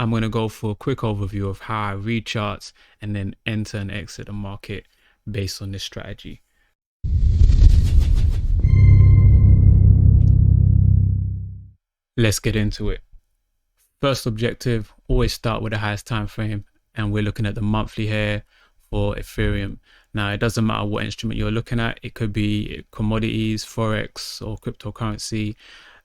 I'm going to go for a quick overview of how I read charts and then enter and exit the market based on this strategy. Let's get into it. First objective, always start with the highest time frame, and we're looking at the monthly here for Ethereum. Now, it doesn't matter what instrument you're looking at. It could be commodities, Forex, or cryptocurrency.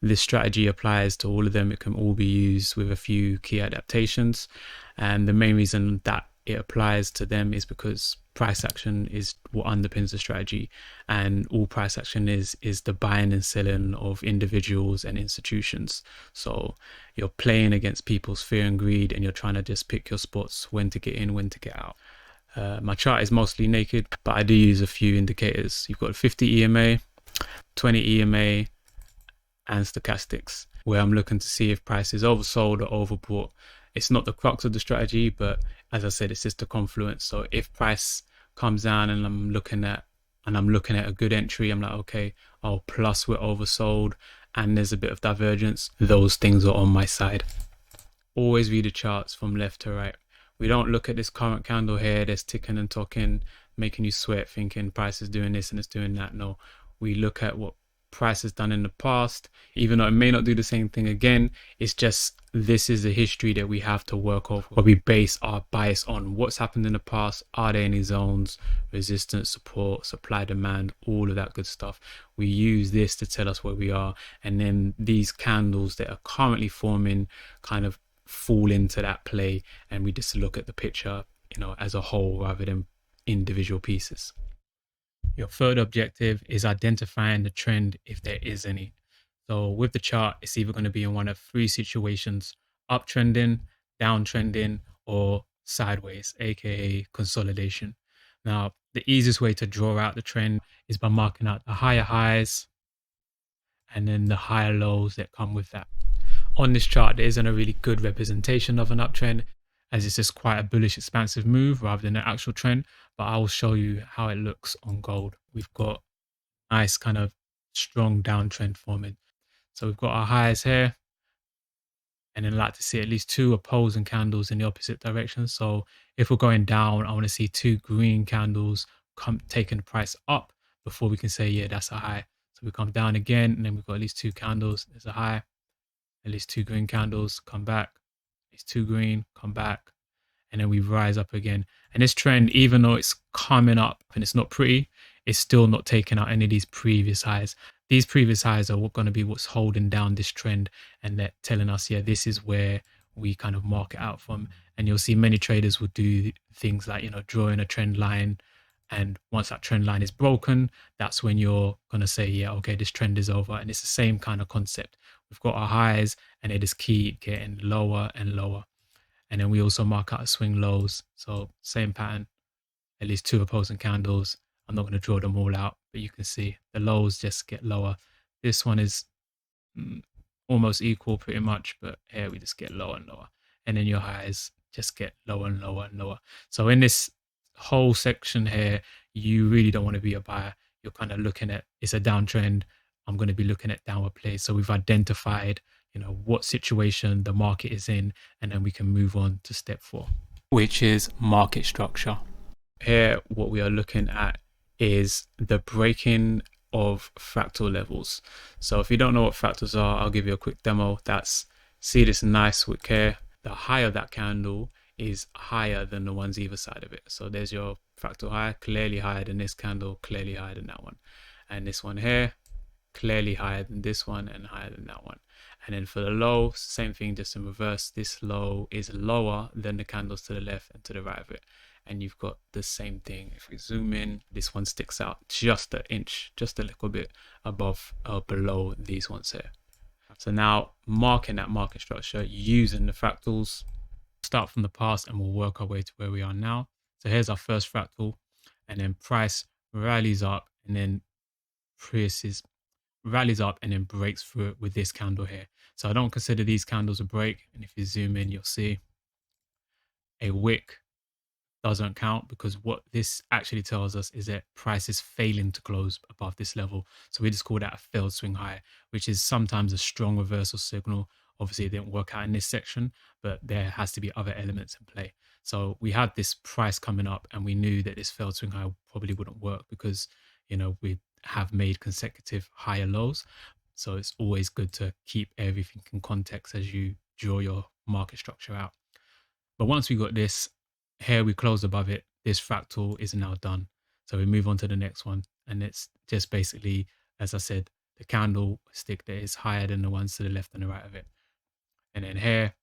This strategy applies to all of them. It can all be used with a few key adaptations. And the main reason that it applies to them is because price action is what underpins the strategy, and all price action is the buying and selling of individuals and institutions. So you're playing against people's fear and greed, and you're trying to just pick your spots, when to get in, when to get out. My chart is mostly naked, but I do use a few indicators. You've got 50 EMA, 20 EMA, and stochastics, where I'm looking to see if price is oversold or overbought. It's not the crux of the strategy, but as I said, it's just a confluence. So if price comes down and I'm looking at a good entry, I'm like, okay, oh, plus we're oversold and there's a bit of divergence, those things are on my side. Always read the charts from left to right. We don't look at this current candle here that's ticking and talking, making you sweat, thinking price is doing this and it's doing that. No, we look at what price has done in the past, even though it may not do the same thing again. It's just, this is the history that we have to work off, where we base our bias on what's happened in the past. Are there any zones, resistance, support, supply, demand, all of that good stuff? We use this to tell us where we are, and then these candles that are currently forming kind of fall into that play, and we just look at the picture, as a whole rather than individual pieces. Your third objective is identifying the trend, if there is any. So with the chart, it's either going to be in one of three situations: uptrending, downtrending, or sideways, aka consolidation. Now, the easiest way to draw out the trend is by marking out the higher highs and then the higher lows that come with that. On this chart, there isn't a really good representation of an uptrend, as it's just quite a bullish expansive move rather than an actual trend, but I will show you how it looks on gold. We've got nice kind of strong downtrend forming. So we've got our highs here, and then I like to see at least two opposing candles in the opposite direction. So if we're going down, I want to see two green candles taking the price up before we can say, yeah, that's a high. So we come down again, and then we've got at least two candles, there's a high, at least two green candles, come back, at least two green, come back, and then we rise up again. And this trend, even though it's coming up and it's not pretty, it's still not taking out any of these previous highs. These previous highs are going to be what's holding down this trend, and they're telling us, yeah, this is where we kind of mark it out from. And you'll see many traders will do things like, drawing a trend line. And once that trend line is broken, that's when you're going to say, yeah, okay, this trend is over. And it's the same kind of concept. We've got our highs, and they just keep getting lower and lower. And then we also mark out swing lows. So same pattern, at least two opposing candles. I'm not going to draw them all out, but you can see the lows just get lower. This one is almost equal pretty much, but here we just get lower and lower. And then your highs just get lower and lower and lower. So in this whole section here, you really don't want to be a buyer. You're kind of looking at, it's a downtrend. I'm going to be looking at downward plays. So we've identified, what situation the market is in, and then we can move on to step 4, which is market structure. Here, what we are looking at is the breaking of fractal levels. So if you don't know what fractals are, I'll give you a quick demo. See this nice wick here. The higher that candle is higher than the ones either side of it. So there's your fractal high, clearly higher than this candle, clearly higher than that one. And this one here, clearly higher than this one and higher than that one. And then for the low, same thing, just in reverse. This low is lower than the candles to the left and to the right of it. And you've got the same thing. If we zoom in, this one sticks out just an inch, just a little bit above or below these ones here. So now marking that market structure using the fractals, start from the past and we'll work our way to where we are now. So here's our first fractal, and then price rallies up, and then rallies up and then breaks through it with this candle here. So I don't consider these candles a break. And if you zoom in, you'll see a wick doesn't count, because what this actually tells us is that price is failing to close above this level. So we just call that a failed swing high, which is sometimes a strong reversal signal Obviously, it didn't work out in this section, but there has to be other elements in play. So we had this price coming up, and we knew that this failed swing high probably wouldn't work because, we have made consecutive higher lows. So it's always good to keep everything in context as you draw your market structure out. But once we got this, here we close above it, this fractal is now done. So we move on to the next one. And it's just basically, as I said, the candlestick that is higher than the ones to the left and the right of it. And then here,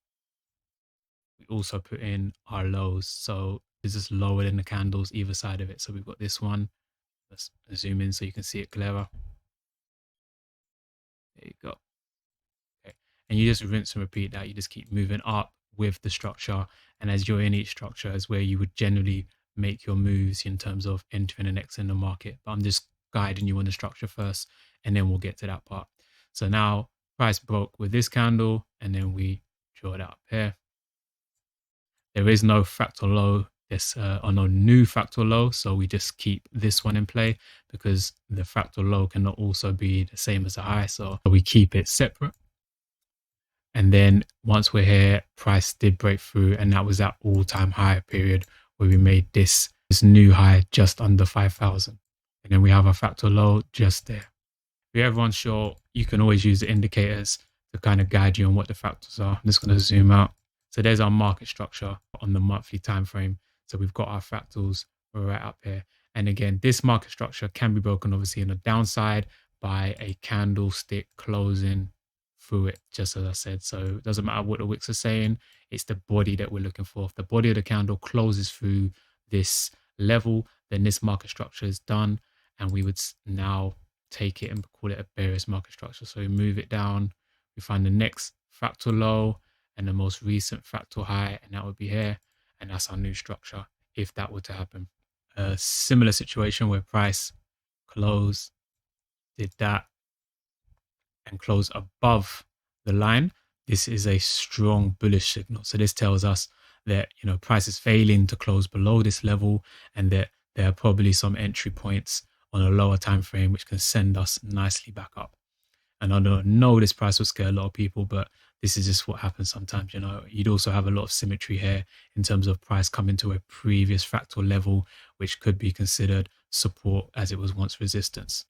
we also put in our lows. So this is lower than the candles either side of it. So we've got this one. Let's zoom in so you can see it clearer. There you go. Okay. And you just rinse and repeat that. You just keep moving up with the structure. And as you're in each structure is where you would generally make your moves in terms of entering and exiting the market. But I'm just guiding you on the structure first, and then we'll get to that part. So now price broke with this candle, and then we draw it up here. There is no fractal low, or no new fractal low. So we just keep this one in play because the fractal low cannot also be the same as a high. So we keep it separate. And then once we're here, price did break through, and that was that all-time high period where we made this new high just under 5,000. And then we have a fractal low just there. If you're ever unsure, you can always use the indicators to kind of guide you on what the fractals are. I'm just going to zoom out. So there's our market structure on the monthly time frame. So we've got our fractals right up here. And again, this market structure can be broken obviously on the downside by a candlestick closing through it, just as I said. So it doesn't matter what the wicks are saying, it's the body that we're looking for. If the body of the candle closes through this level, then this market structure is done, and we would now take it and call it a bearish market structure. So we move it down, we find the next fractal low and the most recent fractal high, and that would be here, and that's our new structure if that were to happen. A similar situation where price closed, did that, and close above the line, this is a strong bullish signal. So this tells us that price is failing to close below this level, and that there are probably some entry points on a lower time frame which can send us nicely back up. And I know this price will scare a lot of people, but this is just what happens sometimes. You'd also have a lot of symmetry here in terms of price coming to a previous fractal level, which could be considered support as it was once resistance.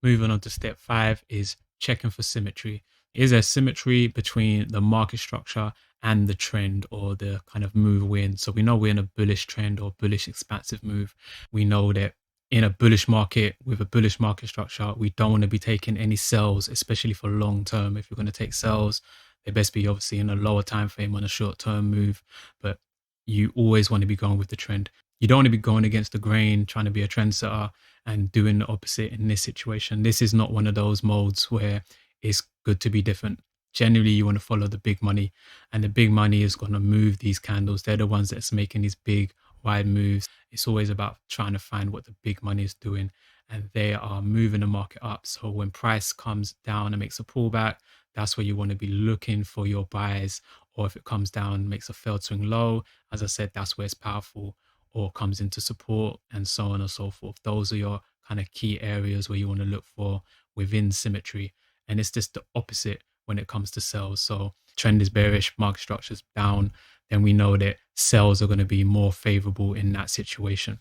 Moving on to step 5 is checking for symmetry. Is there symmetry between the market structure and the trend or the kind of move we're in? So we know we're in a bullish trend or bullish expansive move. We know that in a bullish market with a bullish market structure, we don't want to be taking any sells, especially for long term. If you're going to take sells, they best be obviously in a lower time frame on a short term move, but you always want to be going with the trend. You don't want to be going against the grain, trying to be a trendsetter and doing the opposite in this situation. This is not one of those modes where it's good to be different. Generally, you want to follow the big money, and the big money is going to move these candles. They're the ones that's making these big, wide moves. It's always about trying to find what the big money is doing, and they are moving the market up. So when price comes down and makes a pullback, that's where you want to be looking for your buys. Or if it comes down, makes a failed swing low, as I said, that's where it's powerful, or comes into support, and so on and so forth. Those are your kind of key areas where you want to look for within symmetry. And it's just the opposite when it comes to sells. So trend is bearish, market structure's down, then we know that sells are going to be more favorable in that situation.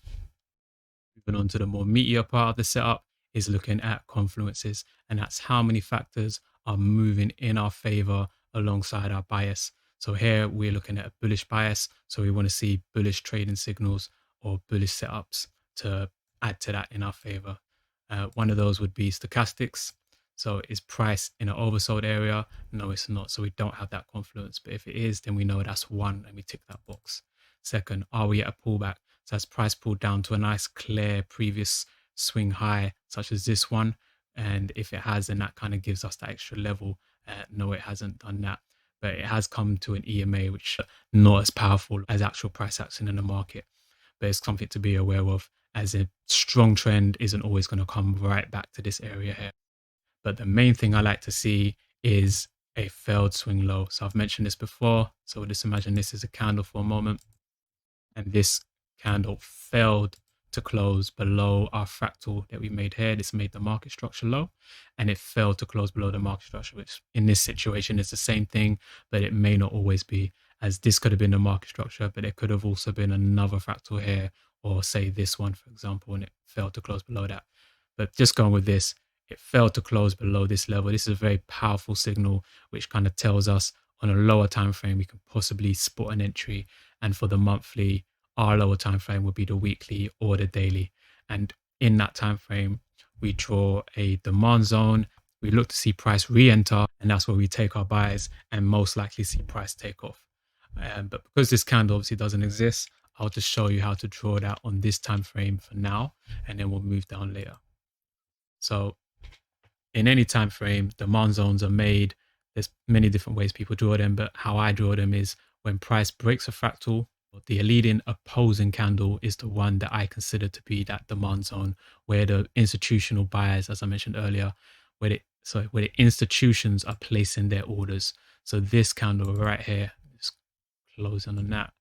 Moving on to the more meatier part of the setup is looking at confluences, and that's how many factors are moving in our favor alongside our bias. So here we're looking at a bullish bias. So we want to see bullish trading signals or bullish setups to add to that in our favor. One of those would be stochastics. So is price in an oversold area? No, it's not. So we don't have that confluence. But if it is, then we know that's one, and we tick that box. Second, are we at a pullback? So has price pulled down to a nice clear previous swing high, such as this one? And if it has, then that kind of gives us that extra level. No, it hasn't done that, but it has come to an EMA, which is not as powerful as actual price action in the market. But it's something to be aware of, as a strong trend isn't always going to come right back to this area here. But the main thing I like to see is a failed swing low. So I've mentioned this before. So just imagine this is a candle for a moment, and this candle failed to close below our fractal that we made here. This made the market structure low, and it failed to close below the market structure, which in this situation is the same thing, but it may not always be, as this could have been the market structure, but it could have also been another fractal here, or say this one, for example, and it failed to close below that. But just going with this, it failed to close below this level. This is a very powerful signal, which kind of tells us on a lower time frame we can possibly spot an entry. And for the monthly, our lower time frame would be the weekly or the daily. And in that time frame, we draw a demand zone. We look to see price re-enter, and that's where we take our buys and most likely see price take off. But because this candle obviously doesn't exist, I'll just show you how to draw that on this time frame for now, and then we'll move down later. So in any time frame, demand zones are made. There's many different ways people draw them, but how I draw them is when price breaks a fractal, the leading opposing candle is the one that I consider to be that demand zone, where the institutional buyers, as I mentioned earlier, where the institutions are placing their orders. So this candle right here, just closing on that,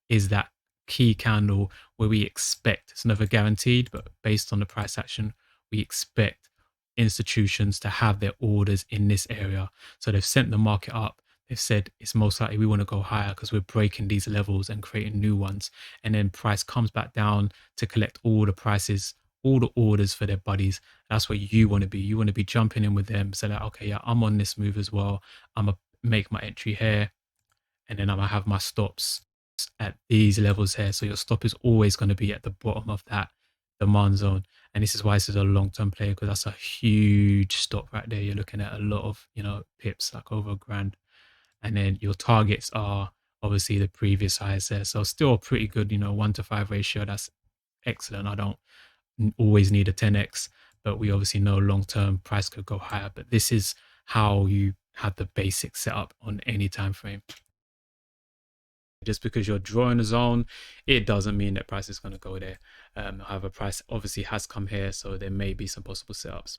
is that key candle where we expect, it's never guaranteed, but based on the price action, we expect institutions to have their orders in this area. So they've sent the market up. They've said it's most likely we want to go higher because we're breaking these levels and creating new ones. And then price comes back down to collect all the prices, all the orders for their buddies. That's what you want to be. You want to be jumping in with them. So that, okay, yeah, I'm on this move as well. I'm going to make my entry here. And then I'm going to have my stops at these levels here. So your stop is always going to be at the bottom of that demand zone. And this is why this is a long-term play, because that's a huge stop right there. You're looking at a lot of, pips, like over $1,000. And then your targets are obviously the previous highs there. So still a pretty good, 1 to 5 ratio. That's excellent. I don't always need a 10x, but we obviously know long-term price could go higher. But this is how you have the basic setup on any time frame. Just because you're drawing a zone, it doesn't mean that price is going to go there. However, price obviously has come here, so there may be some possible setups.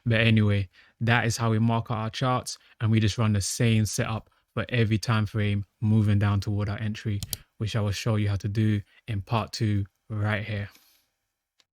But anyway, that is how we mark out our charts, and we just run the same setup for every time frame moving down toward our entry, which I will show you how to do in part 2 right here.